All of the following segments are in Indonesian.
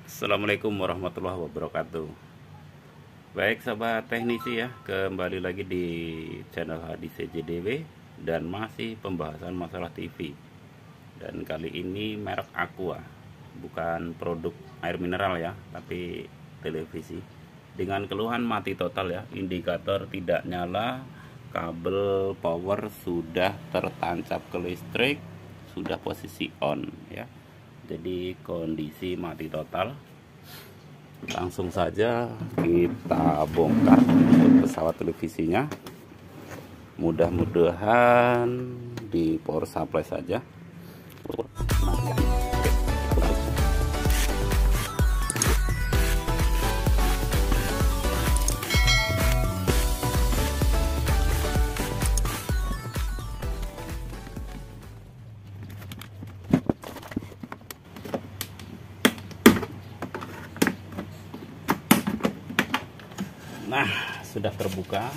Assalamualaikum warahmatullahi wabarakatuh. Baik sahabat teknisi ya, kembali lagi di channel Hadi CJDW dan masih pembahasan masalah TV. Dan kali ini merek Aqua, bukan produk air mineral ya, tapi televisi. Dengan keluhan mati total ya, indikator tidak nyala, kabel power sudah tertancap ke listrik, sudah posisi on ya. Jadi kondisi mati total. Langsung saja kita bongkar pesawat televisinya. Mudah-mudahan di power supply saja. Nah, sudah terbuka.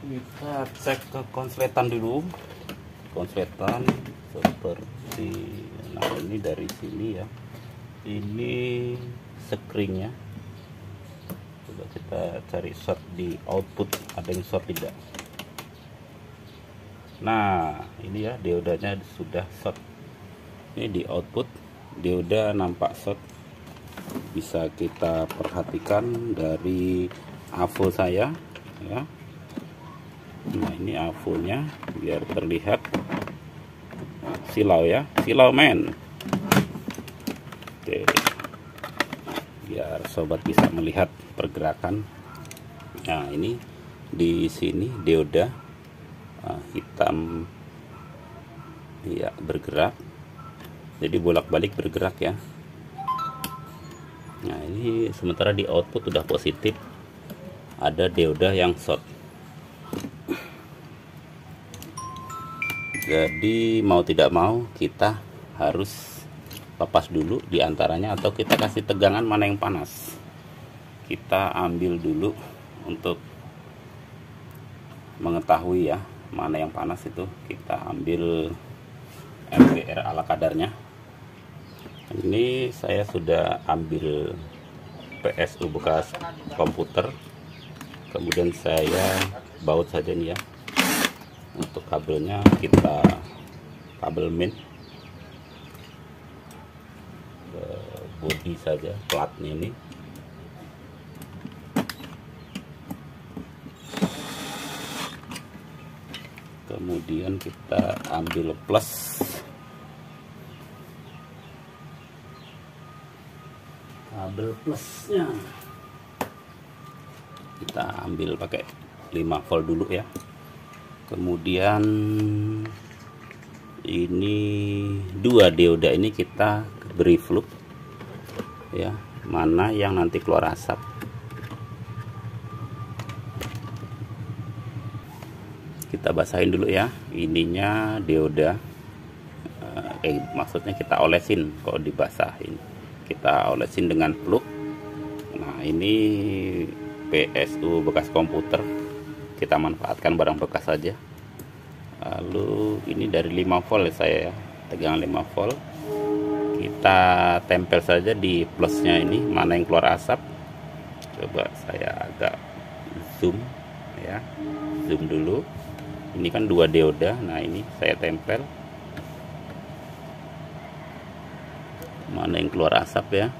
Kita cek ke konsletan dulu. Konsletan seperti, nah ini dari sini ya. Ini screennya. Coba kita cari short di output, ada yang short tidak? Nah, ini ya diodanya sudah short. Ini di output dioda nampak short. Bisa kita perhatikan dari AVO saya ya. Nah, ini AVO-nya biar terlihat silau ya, silau men. Oke. Biar sobat bisa melihat pergerakan. Nah, ini di sini dioda hitam ya, bergerak, jadi bolak-balik bergerak ya. Nah, ini sementara di output sudah positif, ada dioda yang short. Jadi mau tidak mau kita harus lepas dulu diantaranya, atau kita kasih tegangan mana yang panas. Kita ambil dulu untuk mengetahui ya mana yang panas, itu kita ambil MPR ala kadarnya. Ini saya sudah ambil PSU bekas komputer, kemudian saya baut saja nih ya. Untuk kabelnya kita kabel main body saja, platnya ini. Kemudian kita ambil plus, kabel plusnya kita ambil pakai 5 volt dulu ya. Kemudian ini dua dioda ini kita beri flux ya, mana yang nanti keluar asap. Kita basahin dulu ya ininya dioda, maksudnya kita olesin. Kalau dibasahin kita olesin dengan flux. Nah, ini PSU bekas komputer, kita manfaatkan barang bekas saja. Lalu ini dari 5 volt saya ya, tegangan 5 volt. Kita tempel saja di plusnya ini, mana yang keluar asap. Coba saya agak zoom ya, zoom dulu. Ini kan dua dioda, nah ini saya tempel mana yang keluar asap ya.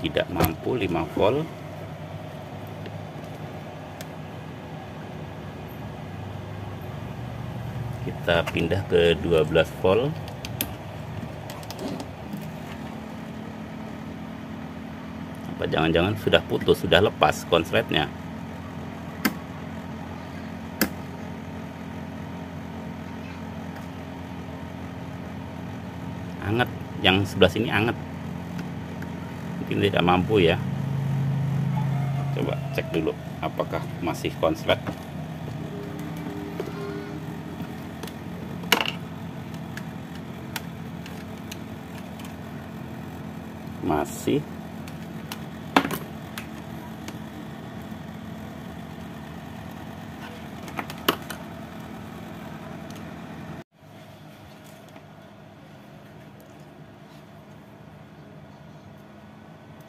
Tidak mampu 5 volt. Kita pindah ke 12 volt. Apa jangan-jangan sudah putus, sudah lepas konsletnya? Anget, yang sebelah sini anget, mungkin tidak mampu ya. Coba cek dulu apakah masih konslet. masih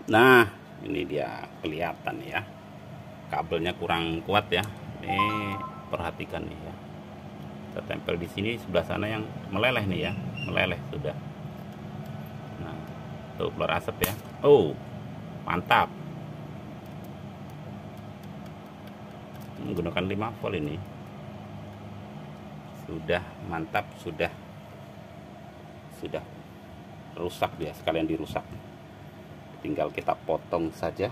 nah, ini dia kelihatan ya, kabelnya kurang kuat ya. Ini perhatikan nih ya, kita tempel di sini, sebelah sana yang meleleh nih ya, meleleh sudah. Nah, tuh keluar asap ya. Oh, mantap. Menggunakan 5 volt ini sudah mantap, sudah rusak dia, sekalian dirusak. Tinggal kita potong saja.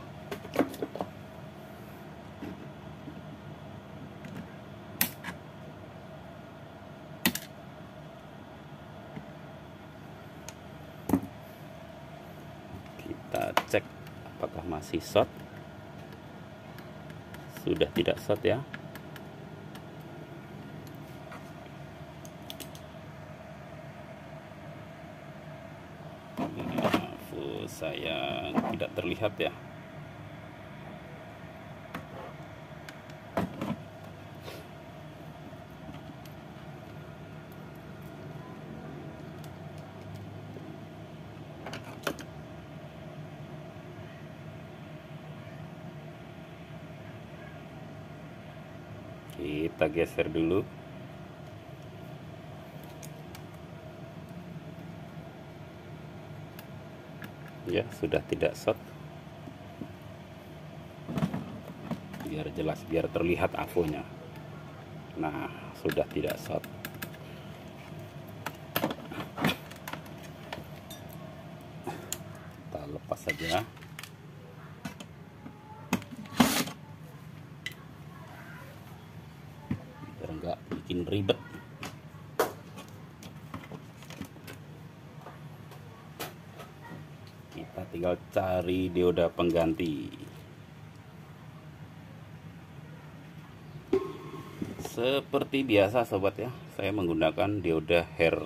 Kita cek apakah masih short. Sudah tidak short ya. Saya tidak terlihat ya. Kita geser dulu. Ya, sudah tidak short. Biar jelas, biar terlihat avonya. Nah, sudah tidak short. Kita lepas saja. Biar enggak bikin ribet. Kita tinggal cari dioda pengganti. Seperti biasa sobat ya, saya menggunakan dioda Her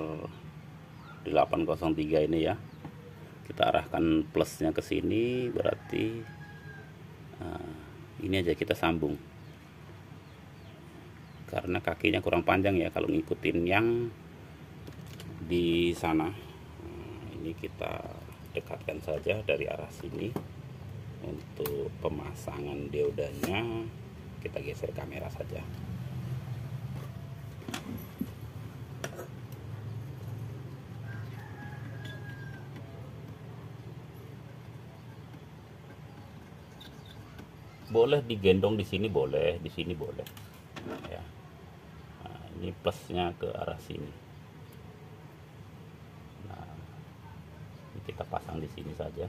803 ini ya. Kita arahkan plusnya ke sini, berarti ini aja kita sambung. Karena kakinya kurang panjang ya kalau ngikutin yang di sana. Ini kita dekatkan saja dari arah sini. Untuk pemasangan diodanya kita geser kamera saja. Boleh digendong di sini, boleh di sini, boleh ya. Nah, ini plusnya ke arah sini. Nah, ini kita pasang di sini saja.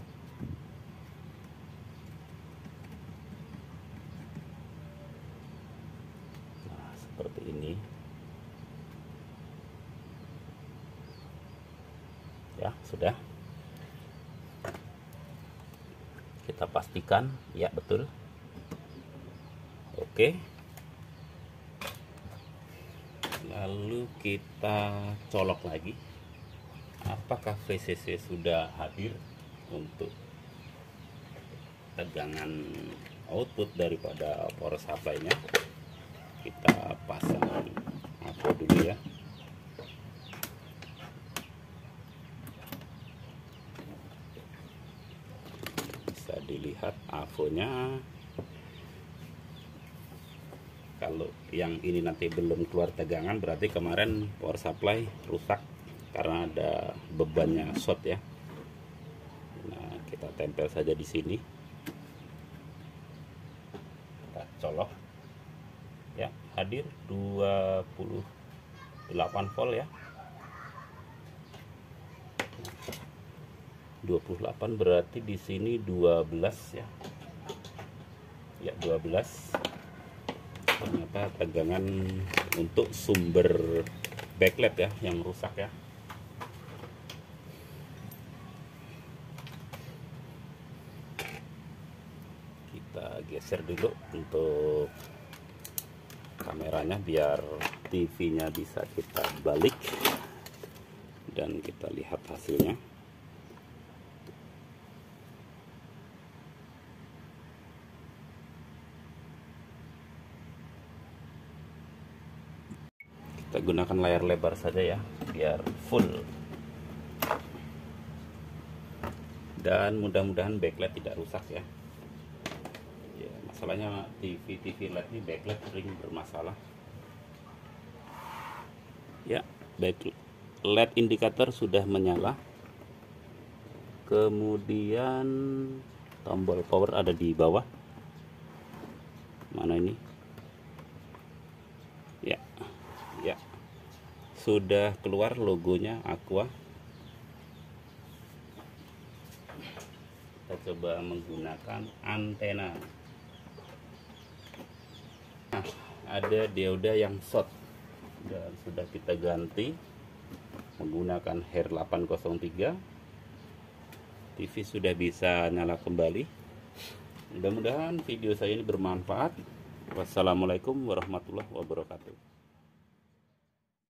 Nah, seperti ini ya. Sudah kita pastikan ya, betul. Oke, lalu kita colok lagi apakah VCC sudah hadir untuk tegangan output daripada power supply-nya. Kita pasang avo dulu ya. Bisa dilihat avonya. Kalau yang ini nanti belum keluar tegangan, berarti kemarin power supply rusak karena ada bebannya short ya. Nah, kita tempel saja di sini. Kita colok ya, hadir 28 volt ya. 28 berarti di sini 12 ya. Ya, 12. Ternyata tegangan untuk sumber backlight ya yang rusak ya. Kita geser dulu untuk kameranya biar TV-nya bisa kita balik dan kita lihat hasilnya. Kita gunakan layar lebar saja ya, biar full. Dan mudah-mudahan backlight tidak rusak ya. Ya, masalahnya TV LED ini backlight sering bermasalah. Ya, backlight LED indikator sudah menyala. Kemudian tombol power ada di bawah. Mana ini? Ya. Ya. Sudah keluar logonya Aqua. Kita coba menggunakan antena. Nah, ada dioda yang short dan sudah kita ganti menggunakan HER 803. TV sudah bisa nyala kembali. Mudah-mudahan video saya ini bermanfaat. Wassalamualaikum warahmatullahi wabarakatuh.